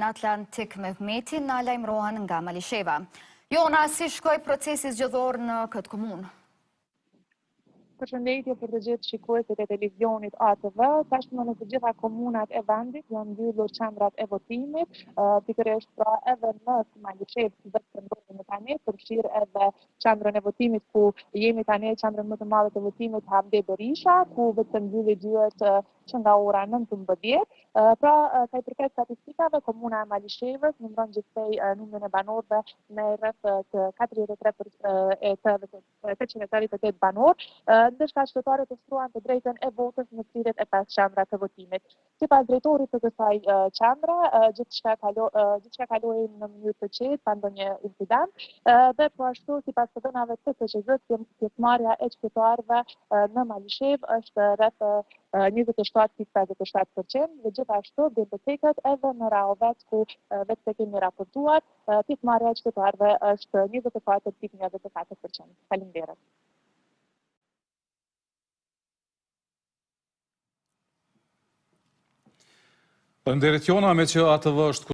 në Atlantik Mehmeti na lajmërohen nga Malisheva. Jona, si shkoi procesi zgjedhor në këtë komunë? Përshëndetje për të gjithë shikuesit e televizionit ATV. Tashmë në të gjitha komunat e vendit janë mbyllur qendrat e votimit, pikërisht pra edhe në Malishev, si vetë të ndodhemi tani, përfshirë edhe qendrën e votimit ku jemi tani, qendrën më të madhe të votimit Hamdi Berisha, ku vetë të mbylli dyert që nga ora 19. Pra, ka i përket statistikave, komuna e Malishevës numëron gjithsej numrin e banorëve me rreth të 838 banor, ndërsa qytetarët ushtruan të drejtën e votës në 35 qendra të votimit. Sipas drejtorit të kësaj qendre, gjithçka kaloi në mënyrë të qetë, pa ndonjë incident, dhe po ashtu sipas të dhënave të KQZ-s, pjesëmarrja e qytetarëve në Malishev është rreth 27.57%, dhe gjithashtu bibliotekët edhe në Rahovec, ku vetë kemi raportuar, pjesëmarrja e qytetarëve është 24.24%. Faleminderit. Faleminderit Jona, me që ATV është